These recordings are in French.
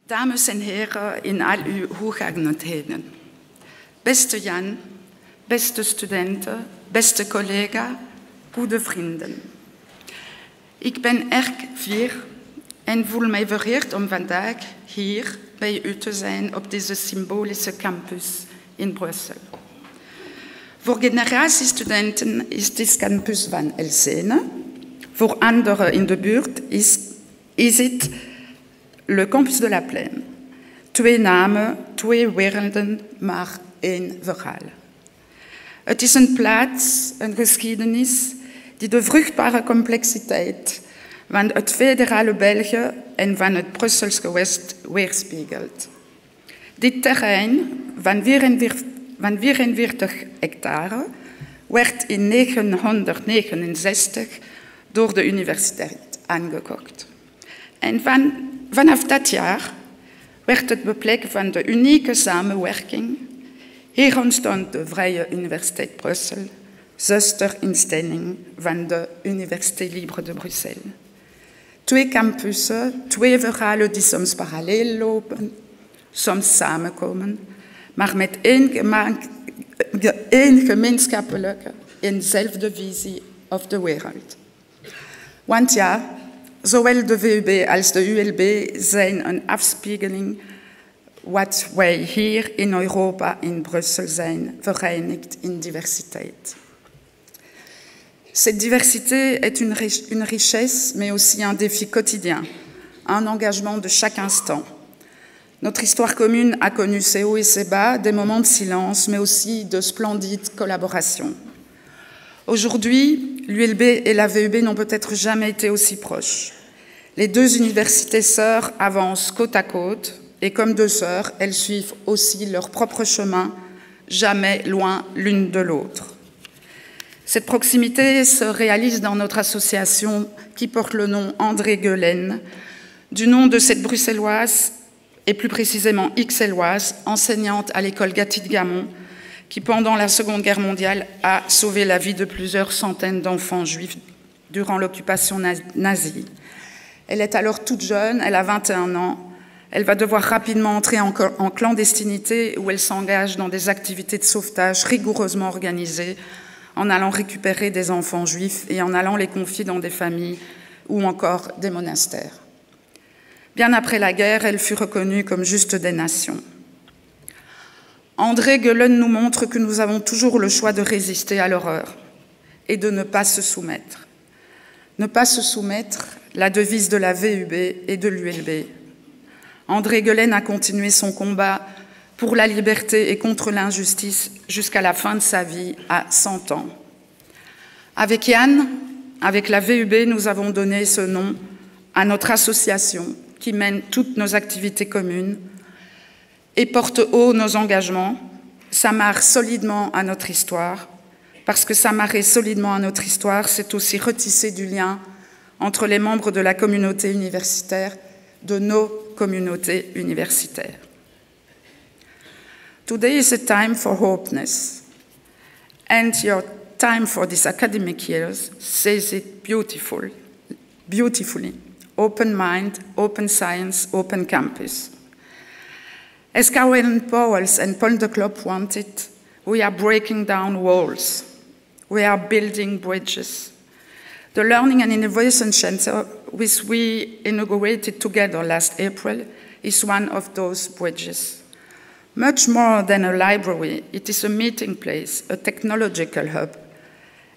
Dames en heren in al uw hoegagnetheden. Beste Jan, beste studenten, beste collega, goede vrienden. Ik ben erg fier en voel mij vereerd om vandaag hier bij u te zijn op deze symbolische campus in Brussel. Voor generatiestudenten is dit campus van Elsene. Voor anderen in de buurt is het le campus de la Plaine. Twee namen, twee werelden, maar één verhaal. Het is een plaats, een geschiedenis die de vruchtbare complexiteit van het federale België en van het Brusselse West weerspiegelt. Dit terrein van 44 hectare werd in 1969 door de universiteit aangekocht. En vanaf dat jaar werd het beplek van de unieke samenwerking. Hier ontstond de Vrije Universiteit Brussel, zusterinstelling van de Université Libre de Bruxelles. Twee campussen, twee verhalen die soms parallel lopen, soms samenkomen, maar met één gemeenschappelijke eenzelfde visie op de wereld. Want ja, zowel de VUB als de ULB zijn een afspiegeling wat wij hier in Europa, in Brussel zijn, verenigd in diversiteit. Cette diversité est une richesse, mais aussi un défi quotidien, un engagement de chaque instant. Notre histoire commune a connu ses hauts et ses bas, des moments de silence, mais aussi de splendides collaborations. Aujourd'hui, l'ULB et la VUB n'ont peut-être jamais été aussi proches. Les deux universités sœurs avancent côte à côte, et comme deux sœurs, elles suivent aussi leur propre chemin, jamais loin l'une de l'autre. Cette proximité se réalise dans notre association qui porte le nom André Guelen, du nom de cette bruxelloise, et plus précisément ixelloise, enseignante à l'école Gatty-de-Gamon, qui pendant la Seconde Guerre mondiale a sauvé la vie de plusieurs centaines d'enfants juifs durant l'occupation nazie. Elle est alors toute jeune, elle a 21 ans, elle va devoir rapidement entrer en clandestinité où elle s'engage dans des activités de sauvetage rigoureusement organisées en allant récupérer des enfants juifs et en allant les confier dans des familles ou encore des monastères. Bien après la guerre, elle fut reconnue comme juste des nations. André Guelen nous montre que nous avons toujours le choix de résister à l'horreur et de ne pas se soumettre. Ne pas se soumettre, la devise de la VUB et de l'ULB. André Guelen a continué son combat pour la liberté et contre l'injustice jusqu'à la fin de sa vie à 100 ans. Avec Yann, avec la VUB, nous avons donné ce nom à notre association qui mène toutes nos activités communes et porte haut nos engagements, s'amarre solidement à notre histoire, parce que s'amarrer solidement à notre histoire, c'est aussi retisser du lien entre les membres de la communauté universitaire, de nos communautés universitaires. Today is a time for hopeness, and your time for these academic years says it beautifully. Open mind, open science, open campus. As Karen Powells and Paul de Klopp wanted, we are breaking down walls. We are building bridges. The Learning and Innovation Center, which we inaugurated together last April, is one of those bridges. Much more than a library, it is a meeting place, a technological hub,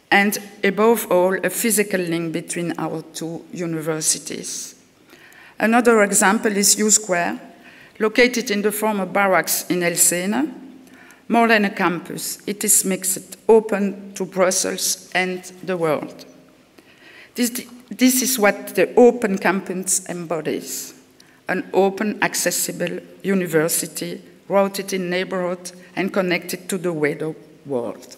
and above all, a physical link between our two universities. Another example is U Square, located in the former barracks in Elsene. More than a campus, it is mixed, open to Brussels and the world. This is what the open campus embodies, an open, accessible university rooted in neighborhood and connected to the wider world.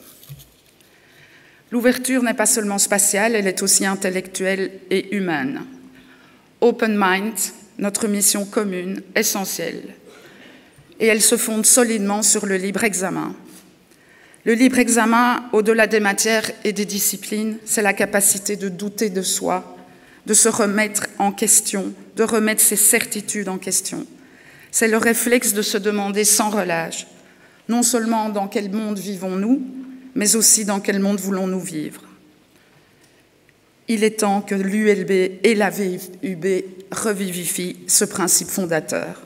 L'ouverture n'est pas seulement spatiale, elle est aussi intellectuelle et humaine. Open Mind, notre mission commune, essentielle. Et elle se fonde solidement sur le libre examen. Le libre examen, au-delà des matières et des disciplines, c'est la capacité de douter de soi, de se remettre en question, de remettre ses certitudes en question, C'est le réflexe de se demander sans relâche, non seulement dans quel monde vivons-nous, mais aussi dans quel monde voulons-nous vivre. Il est temps que l'ULB et la VUB revivifient ce principe fondateur.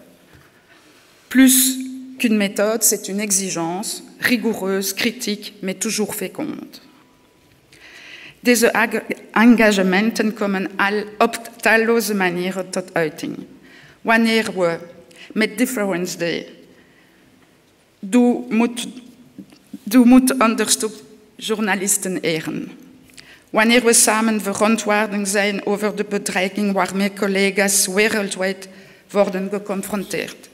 Plus qu'une méthode, c'est une exigence, rigoureuse, critique, mais toujours féconde. Deze engagementen komen op talloze manieren tot uiting. Wanneer we met Difference Day moet onderzoek journalisten eren. Wanneer we samen verontwaardigd zijn over de bedreiging waarmee collega's wereldwijd worden geconfronteerd.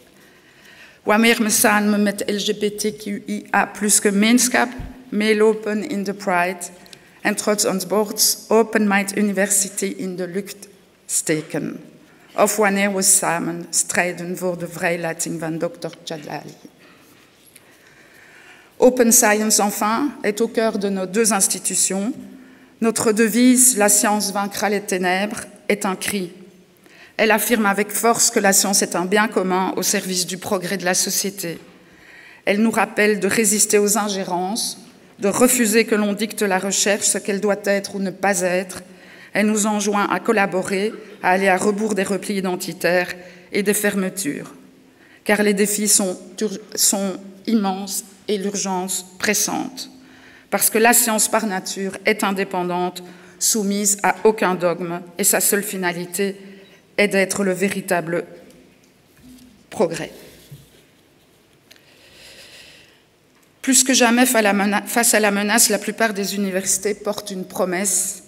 Wanneer we samen met LGBTQIA+-gemeenschap meelopen in de Pride en trots ons bord Open Mind University in de lucht steken. Of wanneer we samen strijden voor de vrijlating van Dr. Djalali. Open Science, enfin, est au cœur de nos deux institutions. Notre devise, la science vaincra les ténèbres, est un cri. Elle affirme avec force que la science est un bien commun au service du progrès de la société. Elle nous rappelle de résister aux ingérences, de refuser que l'on dicte la recherche ce qu'elle doit être ou ne pas être. Elle nous enjoint à collaborer, à aller à rebours des replis identitaires et des fermetures. Car les défis sont immenses et l'urgence pressante. Parce que la science par nature est indépendante, soumise à aucun dogme, et sa seule finalité est d'être le véritable progrès. Plus que jamais, face à la menace, la plupart des universités portent une promesse,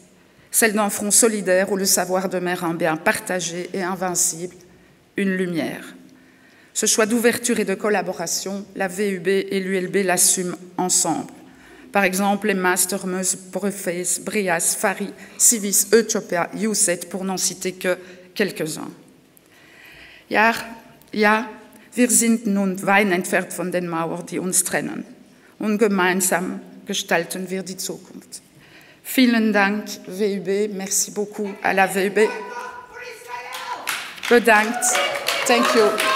celle d'un front solidaire où le savoir demeure un bien partagé et invincible, une lumière. Ce choix d'ouverture et de collaboration, la VUB et l'ULB l'assument ensemble. Par exemple, les Master, Meuse, Preface, Brias, Fari, Civis, Utopia, USET, pour n'en citer que quelques-uns. Ja, wir sind nun weit entfernt von den Mauern, die uns trennen. Und gemeinsam gestalten wir die Zukunft. Vielen Dank, VUB. Merci beaucoup à la VUB. Bedankt. Thank you.